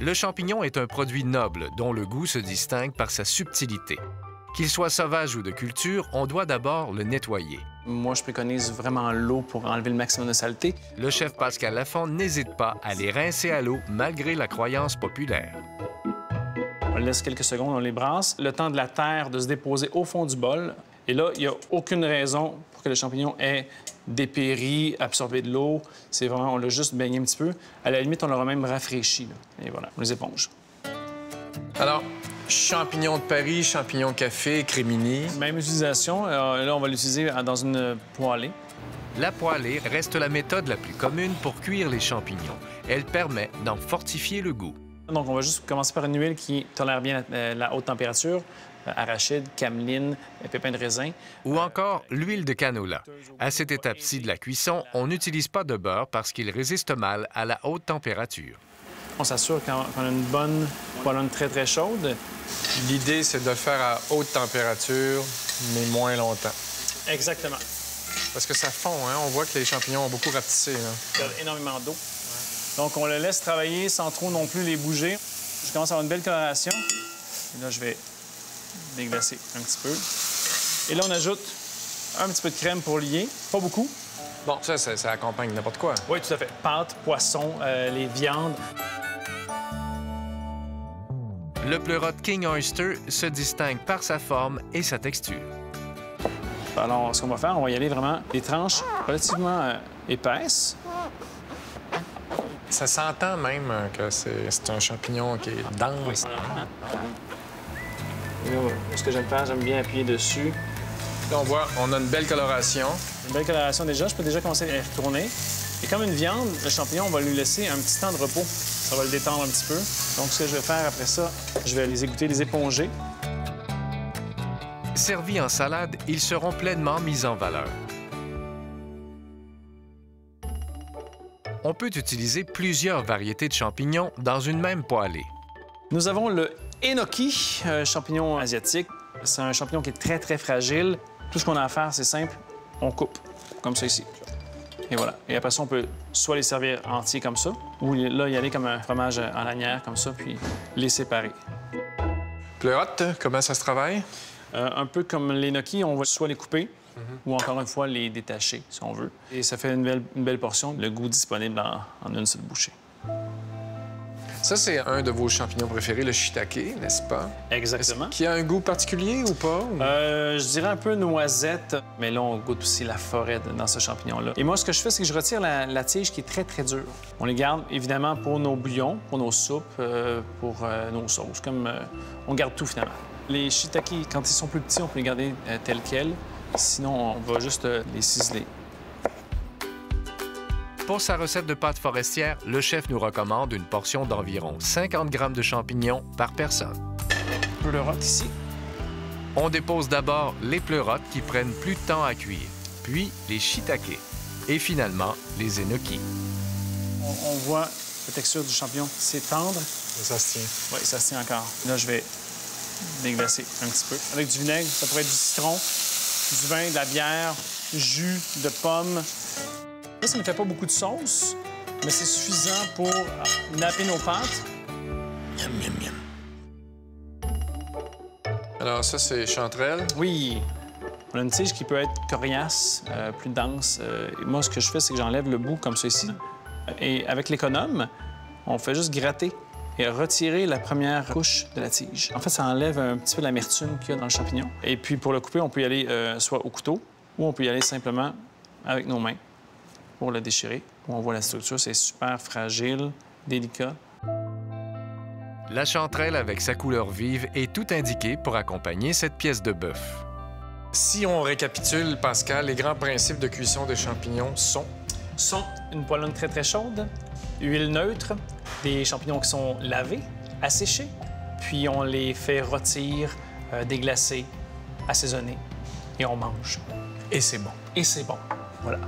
Le champignon est un produit noble dont le goût se distingue par sa subtilité. Qu'il soit sauvage ou de culture, on doit d'abord le nettoyer. Moi, je préconise vraiment l'eau pour enlever le maximum de saleté. Le chef Pascal Lafont n'hésite pas à les rincer à l'eau malgré la croyance populaire. On laisse quelques secondes, on les brasse. Le temps de la terre de se déposer au fond du bol. Et là, il n'y a aucune raison pour que le champignon ait dépéri, absorbé de l'eau. C'est vraiment, on l'a juste baigné un petit peu. À la limite, on l'aura même rafraîchi. Là. Et voilà, on les éponge. Alors, champignons de Paris, champignons de café, crémini. Même utilisation. Là, on va l'utiliser dans une poêlée. La poêlée reste la méthode la plus commune pour cuire les champignons. Elle permet d'en fortifier le goût. Donc, on va juste commencer par une huile qui tolère bien la haute température. Arachide, cameline, pépins de raisin. Ou encore l'huile de canola. À cette étape-ci de la cuisson, on n'utilise pas de beurre parce qu'il résiste mal à la haute température. On s'assure qu'on a une bonne poêlonne très chaude. L'idée, c'est de le faire à haute température, mais moins longtemps. Exactement. Parce que ça fond, hein? On voit que les champignons ont beaucoup rapetissé. Là. Il y a énormément d'eau. Donc, on le laisse travailler sans trop non plus les bouger. Je commence à avoir une belle coloration. Et là, je vais déglacer un petit peu. Et là, on ajoute un petit peu de crème pour lier. Pas beaucoup. Bon, ça accompagne n'importe quoi. Oui, tout à fait. Pâtes, poissons, les viandes. Le pleurote King Oyster se distingue par sa forme et sa texture. Alors, ce qu'on va faire, on va y aller vraiment des tranches relativement épaisses. Ça s'entend même que c'est un champignon qui est dense. Et là, ce que j'aime faire, j'aime bien appuyer dessus. Là, on voit, on a une belle coloration. Une belle coloration déjà. Je peux déjà commencer à les retourner. Et comme une viande, le champignon, on va lui laisser un petit temps de repos. Ça va le détendre un petit peu. Donc, ce que je vais faire après ça, je vais les égoutter, les éponger. Servis en salade, ils seront pleinement mis en valeur. On peut utiliser plusieurs variétés de champignons dans une même poêlée. Nous avons le enoki, champignon asiatique. C'est un champignon qui est très fragile. Tout ce qu'on a à faire, c'est simple. On coupe, comme ça ici. Et voilà. Et après ça, on peut soit les servir entiers comme ça, ou là, y aller comme un fromage en lanière, comme ça, puis les séparer. Pleurote, comment ça se travaille? Un peu comme les gnocchis, on va soit les couper ou encore une fois les détacher, si on veut. Et ça fait une belle portion, le goût disponible en une seule bouchée. Ça, c'est un de vos champignons préférés, le shiitake, n'est-ce pas? Exactement. Qui a un goût particulier ou pas? Je dirais un peu noisette, mais là, on goûte aussi la forêt dans ce champignon-là. Et moi, ce que je fais, c'est que je retire la tige qui est très dure. On les garde, évidemment, pour nos bouillons, pour nos soupes, pour nos sauces. On garde tout, finalement. Les shiitake, quand ils sont plus petits, on peut les garder tels quels. Sinon, on va juste les ciseler. Pour sa recette de pâte forestière, le chef nous recommande une portion d'environ 50 g de champignons par personne. Pleurote ici. On dépose d'abord les pleurotes qui prennent plus de temps à cuire, puis les shiitake et finalement les enoki. On voit la texture du champignon, c'est tendre. Ça se tient. Oui, ça se tient encore. Là, je vais déglacer un petit peu. Avec du vinaigre, ça pourrait être du citron, du vin, de la bière, jus de pomme. Ça ne fait pas beaucoup de sauce, mais c'est suffisant pour napper nos pâtes. Miam, miam, miam. Alors, ça, c'est chanterelle. Oui. On a une tige qui peut être coriace, plus dense. Et moi, ce que je fais, c'est que j'enlève le bout comme ça ici. Et avec l'économe, on fait juste gratter et retirer la première couche de la tige. En fait, ça enlève un petit peu l'amertume qu'il y a dans le champignon. Et puis, pour le couper, on peut y aller soit au couteau ou on peut y aller simplement avec nos mains pour le déchirer. On voit la structure, c'est super fragile, délicat. La chanterelle, avec sa couleur vive, est tout indiquée pour accompagner cette pièce de bœuf. Si on récapitule, Pascal, les grands principes de cuisson des champignons sont Une poêlonne très chaude, huile neutre, des champignons qui sont lavés, asséchés, puis on les fait rôtir, déglacer, assaisonner, et on mange. Et c'est bon. Et c'est bon. Voilà.